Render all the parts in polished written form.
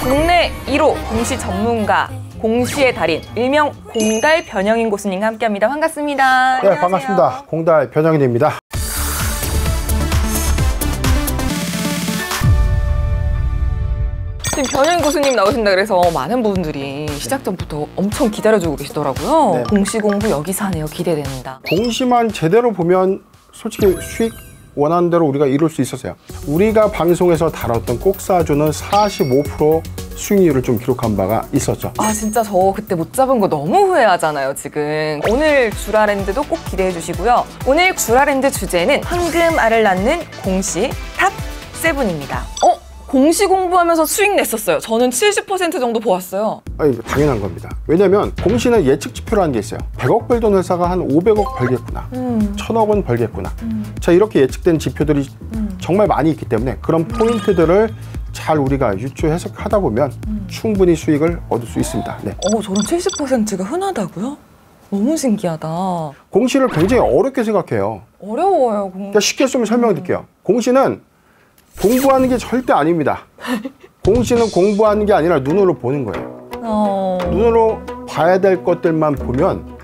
국내 1호 공시 전문가, 공시의 달인, 일명 공달 변형인 고수님과 함께합니다. 반갑습니다. 네, 반갑습니다. 공달 변형인입니다. 지금 변형인 고수님 나오신다 그래서 많은 분들이 시작 전부터 엄청 기다려주고 계시더라고요. 네. 공시 공부 여기서 하네요. 기대됩니다. 공시만 제대로 보면 솔직히 수익 원하는 대로 우리가 이룰 수 있었어요. 우리가 방송에서 다뤘던 꼭사주는 45% 수익률을 좀 기록한 바가 있었죠. 아 진짜 저 그때 못 잡은 거 너무 후회하잖아요 지금. 오늘 주라랜드도 꼭 기대해 주시고요. 오늘 주라랜드 주제는 황금알을 낳는 공시 탑 7입니다. 공시 공부하면서 수익 냈었어요. 저는 70% 정도 보았어요. 아니, 당연한 겁니다. 왜냐면 공시는 예측 지표라는 게 있어요. 100억 벌던 회사가 한 500억 벌겠구나. 1000억 원 벌겠구나. 자, 이렇게 예측된 지표들이 정말 많이 있기 때문에 그런 포인트들을 잘 우리가 유추 해석하다 보면 충분히 수익을 얻을 수 있습니다. 네. 저는 70%가 흔하다고요? 너무 신기하다. 공시를 굉장히 어렵게 생각해요. 어려워요. 그러니까 쉽게 좀 설명드릴게요. 공시는 공부하는 게 절대 아닙니다. 공시는 공부하는 게 아니라 눈으로 보는 거예요. 눈으로 봐야 될 것들만 보면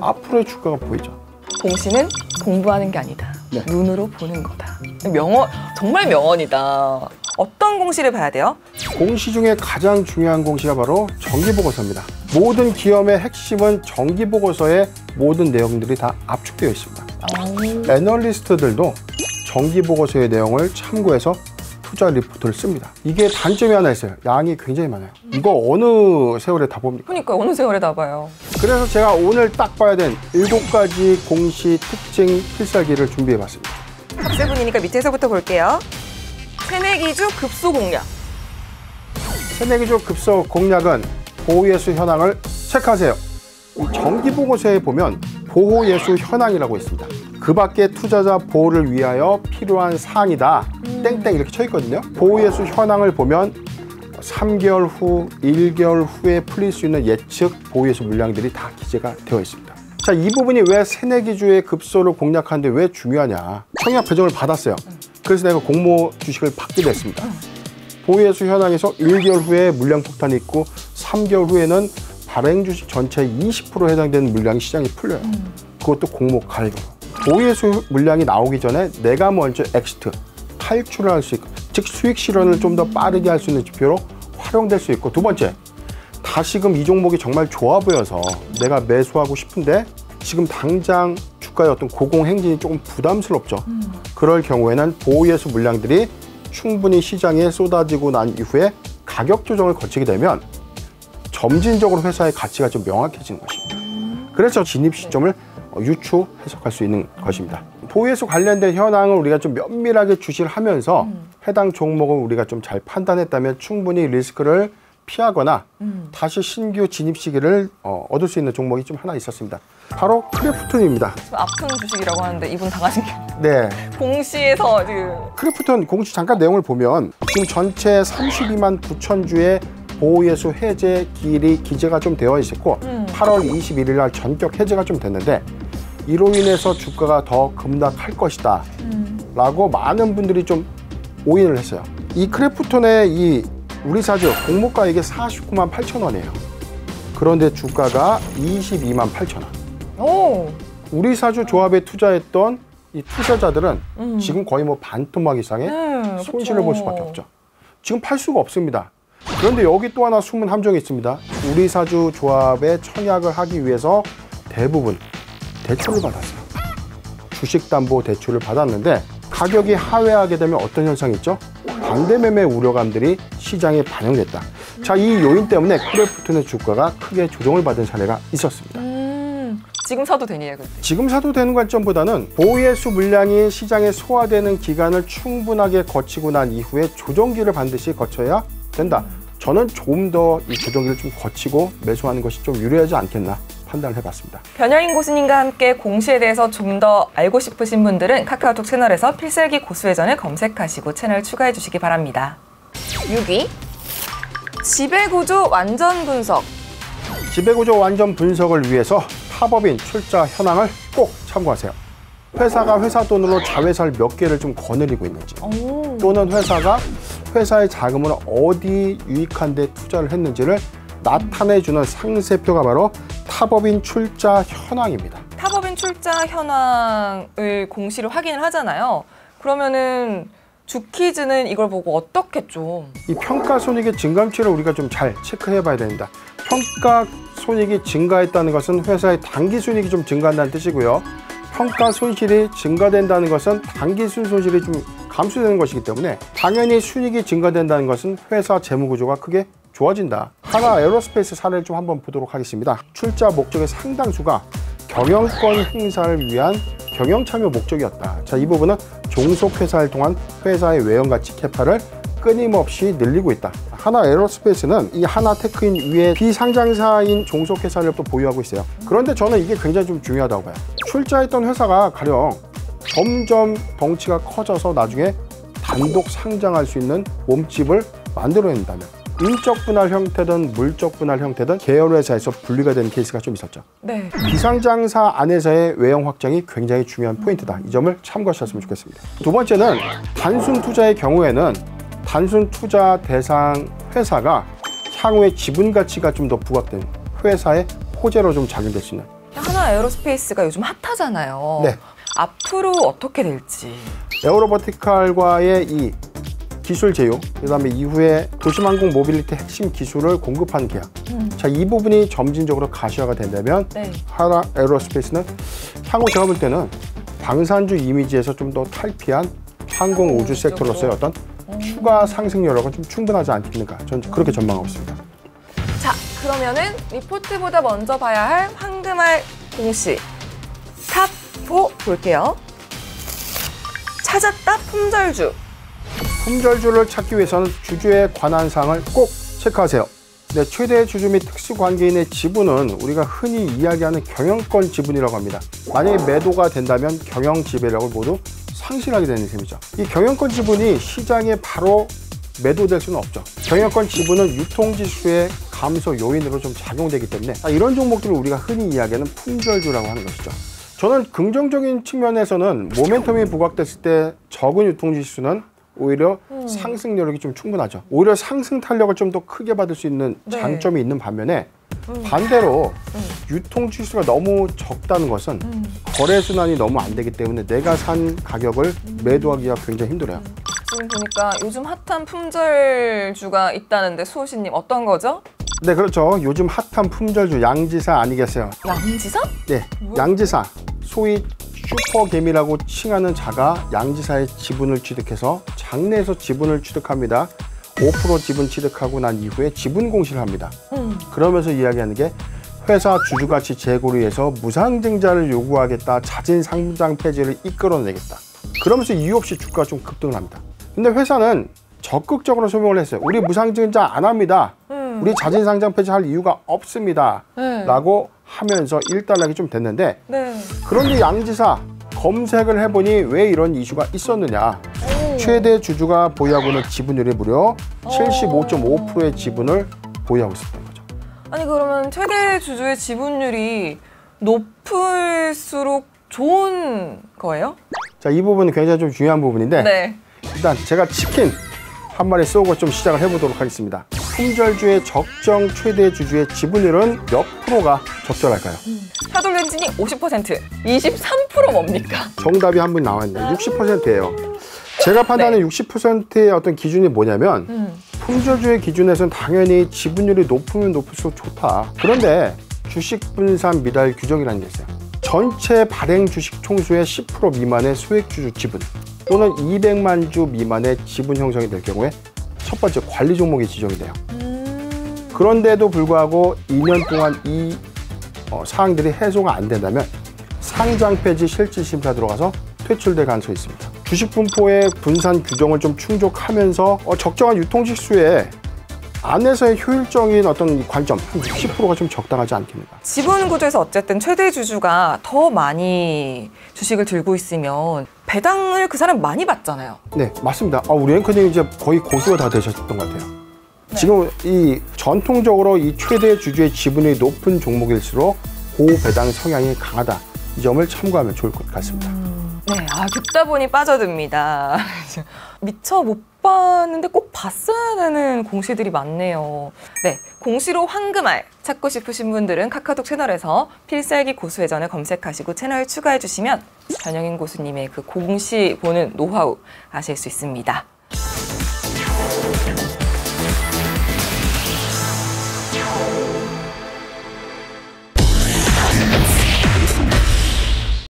앞으로의 주가가 보이죠. 공시는 공부하는 게 아니다. 네. 눈으로 보는 거다. 명언, 정말 명언이다. 어떤 공시를 봐야 돼요? 공시 중에 가장 중요한 공시가 바로 정기보고서입니다. 모든 기업의 핵심은 정기보고서에 모든 내용들이 다 압축되어 있습니다. 애널리스트들도 정기보고서의 내용을 참고해서 투자 리포트를 씁니다. 이게 단점이 하나 있어요. 양이 굉장히 많아요. 이거 어느 세월에 다 봅니까? 그러니까 어느 세월에 다 봐요. 그래서 제가 오늘 딱 봐야 된 7가지 공시 특징 필살기를 준비해봤습니다. 탑7이니까 밑에서부터 볼게요. 새내기주 급소 공략. 새내기주 급소 공략은 보호예수 현황을 체크하세요. 이 정기보고서에 보면 보호예수 현황이라고 있습니다. 그 밖에 투자자 보호를 위하여 필요한 사항이다. 땡땡 이렇게 쳐 있거든요. 보호예수 현황을 보면 3개월 후, 1개월 후에 풀릴 수 있는 예측 보호예수 물량들이 다 기재가 되어 있습니다. 자, 이 부분이 왜 새내기주의 급소를 공략하는데 왜 중요하냐. 청약 배정을 받았어요. 그래서 내가 공모 주식을 받게 됐습니다. 보호예수 현황에서 1개월 후에 물량 폭탄이 있고 3개월 후에는 발행 주식 전체의 20% 해당되는 물량이 시장에 풀려요. 그것도 공모 가입으로. 보호예수 물량이 나오기 전에 내가 먼저 엑시트, 탈출을 할 수 있고, 즉 수익 실현을 좀 더 빠르게 할 수 있는 지표로 활용될 수 있고, 두 번째, 다시금 이 종목이 정말 좋아 보여서 내가 매수하고 싶은데 지금 당장 주가의 어떤 고공행진이 조금 부담스럽죠. 그럴 경우에는 보호예수 물량들이 충분히 시장에 쏟아지고 난 이후에 가격 조정을 거치게 되면 점진적으로 회사의 가치가 좀 명확해지는 것입니다. 그래서 진입 시점을 유추 해석할 수 있는 것입니다. 보호예수 관련된 현황을 우리가 좀 면밀하게 주시를 하면서 해당 종목을 우리가 좀 잘 판단했다면 충분히 리스크를 피하거나 다시 신규 진입 시기를 얻을 수 있는 종목이 좀 하나 있었습니다. 바로 크래프톤입니다. 아픈 주식이라고 하는데 이분 당하신 게 네. 공시에서 지금 크래프톤 공시 잠깐 내용을 보면 지금 전체 32만 9천 주의 보호예수 해제 기일이 기재가 좀 되어 있었고 8월 21일 날 전격 해제가 좀 됐는데 이로 인해서 주가가 더 급락할 것이다 라고 많은 분들이 좀 오인을 했어요. 이 크래프톤의 이 우리사주 공모가액이 49만 8천 원이에요. 그런데 주가가 22만 8천 원. 우리사주 조합에 투자했던 이 투자자들은 지금 거의 뭐 반토막 이상의 손실을 볼 수밖에 없죠. 지금 팔 수가 없습니다. 그런데 여기 또 하나 숨은 함정이 있습니다. 우리사주 조합에 청약을 하기 위해서 대부분 대출을 받았어요. 주식담보대출을 받았는데 가격이 하회하게 되면 어떤 현상이 있죠? 반대매매 우려감들이 시장에 반영됐다. 자, 이 요인 때문에 크래프톤의 주가가 크게 조정을 받은 사례가 있었습니다. 지금 사도 되니요? 근데. 지금 사도 되는 관점보다는 보호예수 물량이 시장에 소화되는 기간을 충분하게 거치고 난 이후에 조정기를 반드시 거쳐야 된다. 저는 좀 더 이 조정기를 좀 거치고 매수하는 것이 좀 유리하지 않겠나 판단을 해봤습니다. 변형인 고수님과 함께 공시에 대해서 좀 더 알고 싶으신 분들은 카카오톡 채널에서 필살기 고수회전을 검색하시고 채널 추가해 주시기 바랍니다. 6위, 지배구조 완전 분석. 지배구조 완전 분석을 위해서 탑업인 출자 현황을 꼭 참고하세요. 회사가 회사 돈으로 자회사를 몇 개를 좀 거느리고 있는지, 또는 회사가 회사의 자금을 어디 유익한 데 투자를 했는지를 나타내주는 상세표가 바로 타법인 출자 현황입니다. 타법인 출자 현황을 공시를 확인을 하잖아요. 그러면은 주키즈는 이걸 보고 어떻게 좀 이 평가 손익의 증감치를 우리가 좀 잘 체크해 봐야 됩니다. 평가 손익이 증가했다는 것은 회사의 당기 순이익이 좀 증가한다는 뜻이고요. 평가 손실이 증가된다는 것은 당기 순손실이 좀 감소되는 것이기 때문에 당연히 순이익이 증가된다는 것은 회사 재무 구조가 크게 좋아진다. 하나 에어로스페이스 사례를 좀 한번 보도록 하겠습니다. 출자 목적의 상당수가 경영권 행사를 위한 경영 참여 목적이었다. 자, 이 부분은 종속회사를 통한 회사의 외형가치 캐파를 끊임없이 늘리고 있다. 하나 에어로스페이스는 이 하나테크인 위에 비상장사인 종속회사를 또 보유하고 있어요. 그런데 저는 이게 굉장히 좀 중요하다고 봐요. 출자했던 회사가 가령 점점 덩치가 커져서 나중에 단독 상장할 수 있는 몸집을 만들어낸다면 인적 분할 형태든 물적 분할 형태든 계열회사에서 분리가 되는 케이스가 좀 있었죠. 네. 비상장사 안에서의 외형 확장이 굉장히 중요한 포인트다. 이 점을 참고하셨으면 좋겠습니다. 두 번째는 단순 투자의 경우에는 단순 투자 대상 회사가 향후에 지분 가치가 좀 더 부각된 회사의 호재로 좀 작용될 수 있는. 하나 에어로스페이스가 요즘 핫하잖아요. 네. 앞으로 어떻게 될지. 에어로버티칼과의 이 기술 제휴, 그다음에 이후에 도심항공 모빌리티 핵심 기술을 공급하는 계약. 자, 이 부분이 점진적으로 가시화가 된다면 네. 하나 에어로스페이스는 향후 제가 볼 때는 방산주 이미지에서 좀 더 탈피한 항공 우주 섹터로서의 어떤 추가 상승 여력은 좀 충분하지 않겠는가. 저는 그렇게 전망하고 있습니다. 자, 그러면은 리포트보다 먼저 봐야 할 황금알 공시 탑4 볼게요. 찾았다 품절주. 품절주를 찾기 위해서는 주주에 관한 사항을 꼭 체크하세요. 네, 최대 주주 및 특수관계인의 지분은 우리가 흔히 이야기하는 경영권 지분이라고 합니다. 만약에 매도가 된다면 경영 지배력을 모두 상실하게 되는 셈이죠. 이 경영권 지분이 시장에 바로 매도될 수는 없죠. 경영권 지분은 유통지수의 감소 요인으로 좀 작용되기 때문에 이런 종목들을 우리가 흔히 이야기하는 품절주라고 하는 것이죠. 저는 긍정적인 측면에서는 모멘텀이 부각됐을 때 적은 유통지수는 오히려 상승 여력이 좀 충분하죠. 오히려 상승 탄력을 좀 더 크게 받을 수 있는 장점이 있는 반면에 반대로 유통지수가 너무 적다는 것은 거래순환이 너무 안 되기 때문에 내가 산 가격을 매도하기가 굉장히 힘들어요. 지금 보니까 요즘 핫한 품절주가 있다는데 수호씨님 어떤 거죠? 네, 그렇죠. 요즘 핫한 품절주 양지사 아니겠어요? 양지사? 네, 양지사. 소위 슈퍼개미라고 칭하는 자가 양지사의 지분을 취득해서 장내에서 지분을 취득합니다. 5% 지분 취득하고 난 이후에 지분 공시를 합니다. 그러면서 이야기하는 게 회사 주주가치 제고를 위해서 무상증자를 요구하겠다, 자진 상장 폐지를 이끌어내겠다. 그러면서 이유 없이 주가가 좀 급등을 합니다. 근데 회사는 적극적으로 소명을 했어요. 우리 무상증자 안 합니다. 우리 자진 상장 폐지할 이유가 없습니다. 라고 하면서 일단락이 좀 됐는데 그런데 양지사 검색을 해보니 왜 이런 이슈가 있었느냐. 최대 주주가 보유하고 있는 지분율이 무려 75.5%의 지분을 보유하고 있었던 거죠. 아니 그러면 최대 주주의 지분율이 높을수록 좋은 거예요? 자, 이 부분은 굉장히 좀 중요한 부분인데 네. 일단 제가 치킨 한 마리 쏘고 좀 시작을 해보도록 하겠습니다. 품절주의 적정 최대 주주의 지분율은 몇 프로가 적절할까요? 샤돌렌진이 50%, 23% 뭡니까? 정답이 한 분 나왔는데 60%예요. 제가 판단하는 60%의 어떤 기준이 뭐냐면 품절주의 기준에서는 당연히 지분율이 높으면 높을수록 좋다. 그런데 주식 분산 미달 규정이라는 게 있어요. 전체 발행 주식 총수의 10% 미만의 소액주주 지분 또는 200만 주 미만의 지분 형성이 될 경우에 첫 번째 관리 종목이 지정이 돼요. 그런데도 불구하고 2년 동안 이 사항들이 해소가 안 된다면 상장 폐지 실질 심사 들어가서 퇴출될 가능성이 있습니다. 주식 분포의 분산 규정을 좀 충족하면서 적정한 유통지수에 안에서의 효율적인 어떤 관점 한 60%가 좀 적당하지 않겠는가. 지분 구조에서 어쨌든 최대 주주가 더 많이 주식을 들고 있으면 배당을 그 사람 많이 받잖아요. 네, 맞습니다. 우리 앵커님 이제 거의 고수가 다 되셨던 것 같아요. 지금 이 전통적으로 이 최대 주주의 지분이 높은 종목일수록 고배당 성향이 강하다. 이 점을 참고하면 좋을 것 같습니다. 네, 듣다 보니 빠져듭니다. 미처 못 봤는데 꼭 봤어야 되는 공시들이 많네요. 네, 공시로 황금알 찾고 싶으신 분들은 카카오톡 채널에서 필살기 고수회전을 검색하시고 채널 추가해 주시면 변영인 고수님의 그 공시 보는 노하우 아실 수 있습니다.